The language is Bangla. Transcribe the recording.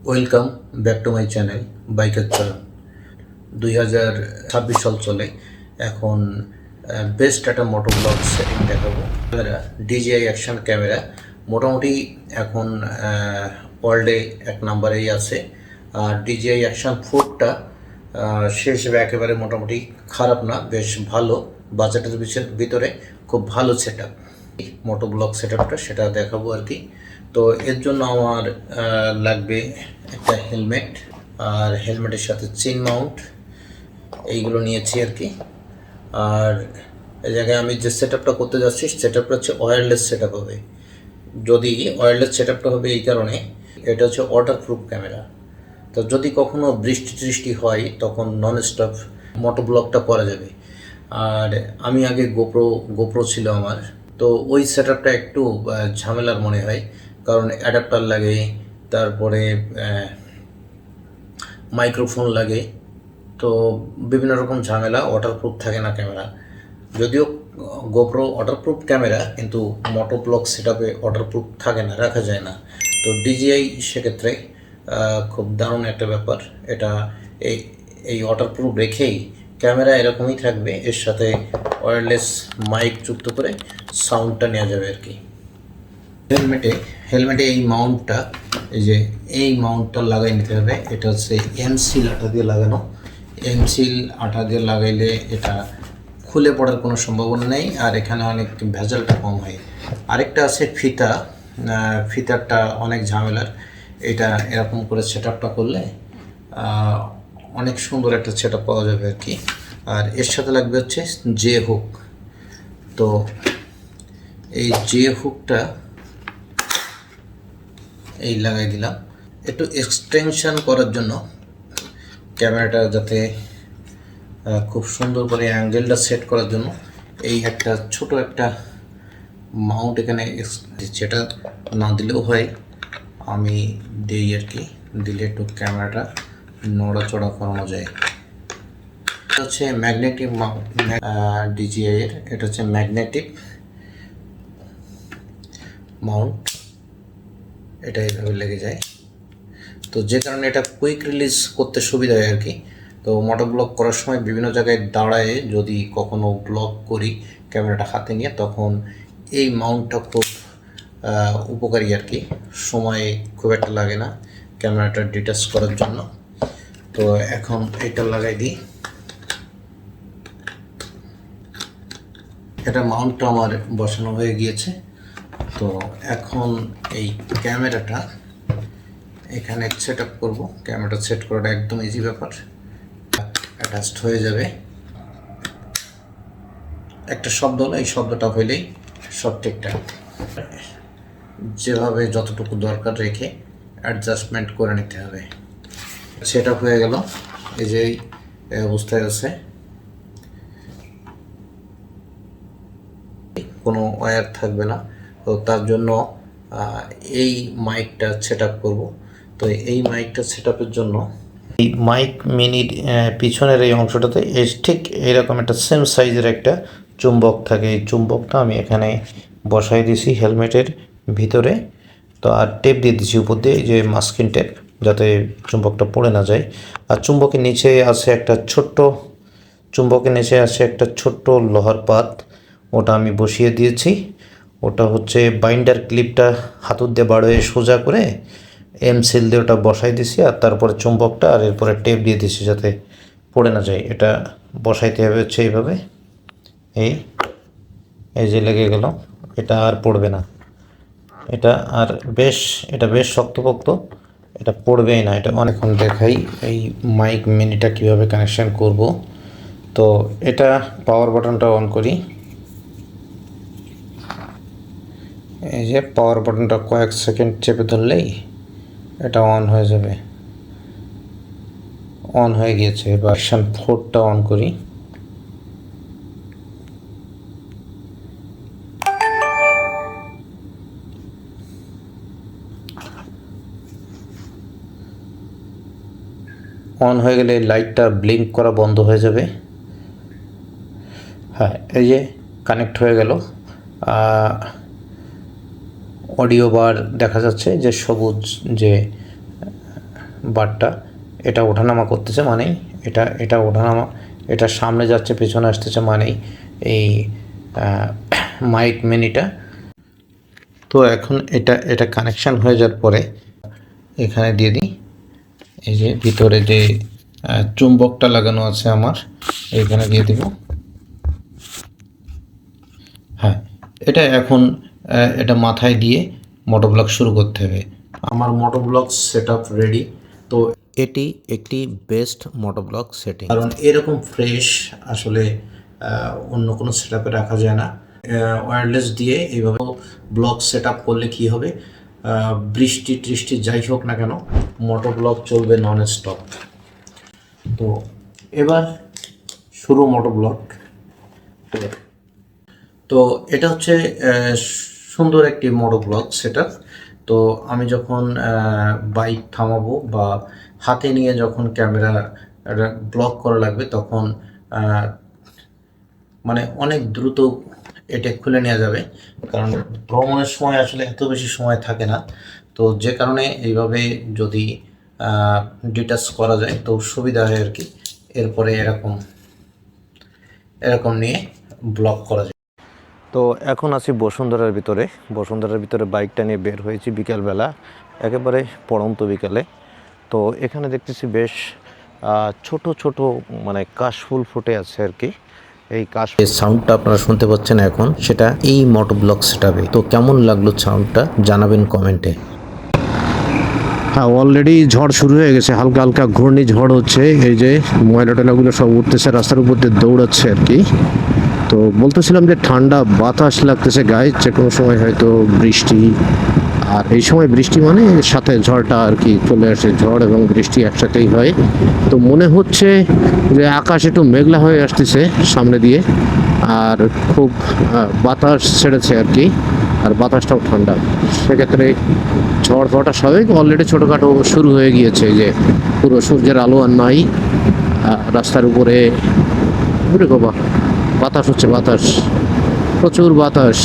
Welcome back to my channel বাইকের চয়ন। 2026 সাল চলে। এখন বেস্ট একটা মোটো ব্লগ সেটিং দেখাবো। DJI অ্যাকশন ক্যামেরা মোটামুটি এখন ওয়ার্ল্ডে এক নম্বরেই আছে। আর DJI অ্যাকশন 4টা সে হিসেবে একেবারে মোটামুটি খারাপ না, বেশ ভালো। বাজেটের ভিতরে খুব ভালো সেট আপ, মোটো ব্লগ সেট আপটা সেটা দেখাবো আর কি। তো এর জন্য আমার লাগবে একটা হেলমেট, আর হেলমেটের সাথে চেইন মাউন্ট, এইগুলো নিয়েছি আর কি। আর এই জায়গায় আমি যে সেট আপটা করতে যাচ্ছি সেটআপটা হচ্ছে ওয়্যারলেস সেট আপ হবে। যদি ওয়্যারলেস সেট আপটা হবে এই কারণে, এটা হচ্ছে ওয়াটারপ্রুফ ক্যামেরা। তো যদি কখনো বৃষ্টি হয় তখন নন স্টপ মোটো ব্লগটা করা যাবে। আর আমি আগে গোপ্রো ছিল আমার, তো ওই সেট আপটা একটু ঝামেলার মনে হয়, কারণ অ্যাডাপ্টার লাগে, তারপরে মাইক্রোফোন লাগে, তো বিভিন্ন রকম ঝামেলা। ওয়াটারপ্রুফ থাকে না ক্যামেরা, যদিও গোপ্রো ওয়াটারপ্রুফ ক্যামেরা, কিন্তু মোটো ব্লগ সেট আপে ওয়াটারপ্রুফ থাকে না, রাখা যায় না। তো DJI সেক্ষেত্রে খুব দারুণ একটা ব্যাপার। এটা এই ওয়াটারপ্রুফ রেখেই ক্যামেরা এরকমই থাকবে, এর সাথে ওয়্যারলেস মাইক যুক্ত করে সাউন্ডটা নেওয়া যাবে আর কি। হেলমেটে এই মাউন্টটা লাগাই নিতে হবে। এটা হচ্ছে এমসিল আঠা দিয়ে লাগানো। এমসিল আঠা দিয়ে লাগাইলে এটা খুলে পড়ার কোনো সম্ভাবনা নেই, আর এখানে অনেক ভেজালটা কম হয়। আরেকটা আছে ফিতারটা অনেক ঝামেলার। এটা এরকম করে সেট আপটা করলে অনেক সুন্দর একটা সেট আপ পাওয়া যাবে আর কি। আর এর সাথে লাগবে হচ্ছে জে হুক। তো এই জে হুকটা এই লাগাই দিলাম একটু এক্সটেনশন করার জন্য, ক্যামেরাটা যাতে খুব সুন্দর করে অ্যাঙ্গেলটা সেট করার জন্য। এই একটা ছোট একটা মাউন্ট এখানে, যেটা না দিলেও হয়, আমি দিই আর কি। দিলে একটু ক্যামেরাটা নড়াচড়া করানো যায়। এটা হচ্ছে ম্যাগনেটিক মাউন্ট DJI এর। এটা হচ্ছে ম্যাগনেটিক মাউন্ট, এটা এইভাবে লেগে যায়। তো যে কারণে এটা কুইক রিলিজ করতে সুবিধা হয় আর কি। তো মোটো ব্লগ করার সময় বিভিন্ন জায়গায় দাঁড়ায় যদি কখনো ব্লগ করি ক্যামেরাটা হাতে নিয়ে, তখন এই মাউন্টটা খুব উপকারী আর কি। সময় খুব একটা লাগে না ক্যামেরাটা ডিটাচ করার জন্য। তো এখন এটা লাগাই দিই। এটা মাউন্টটা আমার বসানো হয়ে গিয়েছে। তো এখন এই ক্যামেরাটা এখানে সেট আপ করবো। ক্যামেরাটা সেট করাটা একদম ইজি ব্যাপার, অ্যাটাচড হয়ে যাবে। একটা শব্দ হলো, এই শব্দটা হইলেই সব ঠিকঠাক। যেভাবে যতটুকু দরকার রেখে অ্যাডজাস্টমেন্ট করে নিতে হবে। সেট আপ হয়ে গেল, এই যে এই অবস্থায় আছে। কোনো ওয়্যার থাকবে না, তো তার জন্য এই মাইকটা সেট আপ করবো। তো এই মাইকটা সেট আপের জন্য এই মাইক মিনির পিছনের এই অংশটাতে ঠিক এরকম একটা সেম সাইজের একটা চুম্বক থাকে। এই চুম্বকটা আমি এখানে বসাই দিয়েছি হেলমেটের ভিতরে। তো আর টেপ দিয়ে দিচ্ছি উপর দিয়ে, এই যে মাস্কিং টেপ, যাতে চুম্বকটা পড়ে না যায়। আর চুম্বকের নিচে আছে একটা ছোট্ট লোহার পাত, ওটা আমি বসিয়ে দিয়েছি। ওটা হচ্ছে বাইন্ডার ক্লিপটা হাতুর দিয়ে বাড়িয়ে সোজা করে এমসিল দিয়ে ওটা বসাই দিছি, আর তারপরে চুম্বকটা, আর এরপরে টেপ দিয়ে দিছি যাতে পড়ে না যায়। এটা বসাইতে হবে হচ্ছে এইভাবে, এই যে লেগে গেল, এটা আর পড়বে না। এটা বেশ শক্তপোক্ত, এটা পড়বেই না। এটা অনেকক্ষণ দেখাই এই মাইক মিনিটা কিভাবে কানেকশান করব। তো এটা পাওয়ার বাটনটা অন করি। এই যে পাওয়ার বাটনটা কয়েক সেকেন্ড চেপে ধরলেই এটা অন হয়ে যাবে। অন হয়ে গিয়েছে। ভার্সন 4টা অন করি। অন হয়ে গেলে লাইটটা ব্লিঙ্ক করা বন্ধ হয়ে যাবে। হ্যাঁ, এই যে কানেক্ট হয়ে গেল। অডিও বার দেখা যাচ্ছে, যে সবুজ যে বারটা এটা ওঠানামা করতেছে, মানেই এটা ওঠানামা, এটা সামনে যাচ্ছে পেছনে আসতেছে, মানেই এই মাইক মিনিটা। তো এখন এটা কানেকশান হয়ে যাওয়ার পরে এখানে দিয়ে দিই, এই যে ভিতরে যে চুম্বকটা লাগানো আছে আমার, এইখানে দিয়ে দিব। হ্যাঁ, এটা এখন এটা মাথায় দিয়ে মোটর ব্লক শুরু করতে হবে। আমার motor block set up ready. তো এটি একটি বেস্ট মোটর ব্লক সেটিং, কারণ এরকম ফ্রেশ আসলে অন্য কোনো সেট আপে রাখা যায় না। ওয়্যারলেস দিয়ে এইভাবে ব্লক সেট আপ করলে কী হবে, বৃষ্টি টৃষ্টি যাই হোক না কেন মোটর ব্লক চলবে নন স্টপ। তো এবার শুরু মোটর ব্লক। তো এটা হচ্ছে সুন্দর একটি মোটর ব্লক সেটআপ। তো আমি যখন বাইক থামাবো বা হাতে নিয়ে যখন ক্যামেরা ব্লক করা লাগবে, তখন মানে অনেক দ্রুত এটা খুলে নেওয়া যাবে, কারণ ভ্রমণের সময় আসলে এত বেশি সময় থাকে না। তো যে কারণে এইভাবে যদি ডিটাচ করা যায় তো সুবিধা হয় আর কি। এরপরে এরকম নিয়ে ব্লক করা যায়। তো এখন আছি বসুন্ধরার ভিতরে বাইকটা নিয়ে বের হয়েছি বিকেলবেলা, একেবারে পড়ন্ত বিকেলে। তো এখানে দেখতেছি বেশ ছোট ছোট মানে কাশফুল ফুটে আছে আর কি। এই সাউন্ডটা আপনারা শুনতে পাচ্ছেন এখন, সেটা এই মোটর ব্লক সেটআপে। তো কেমন লাগলো সাউন্ডটা জানাবেন কমেন্টে। হ্যাঁ, অলরেডি ঝড় শুরু হয়ে গেছে, হালকা হালকা ঘূর্ণি ঝড় হচ্ছে। এই যে ময়লা টয়লাগুলো সব উঠতেছে, রাস্তার উপর দিয়ে দৌড়াচ্ছে আর কি। তো বলতেছিলাম যে ঠান্ডা বাতাস লাগতেছে গায়ে, যে কোনো সময় হয়তো বৃষ্টি। আর এই সময় বৃষ্টি মানে সাথে ঝড়টা আর কি চলে আসে, ঝড় এবং বৃষ্টি একসাথেই হয়। তো মনে হচ্ছে যে আকাশ একটু মেঘলা হয়ে আসতেছে সামনে দিয়ে, আর খুব বাতাস ছেড়েছে আর কি, আর বাতাসটাও ঠান্ডা। সেক্ষেত্রে ঝড় ঝড়টা স্বাভাবিক, অলরেডি ছোটোখাটো শুরু হয়ে গিয়েছে। যে পুরো সূর্যের আলো আর নাই রাস্তার উপরে, বাবা বাতাস হচ্ছে, বাতাস প্রচুর বাতাস।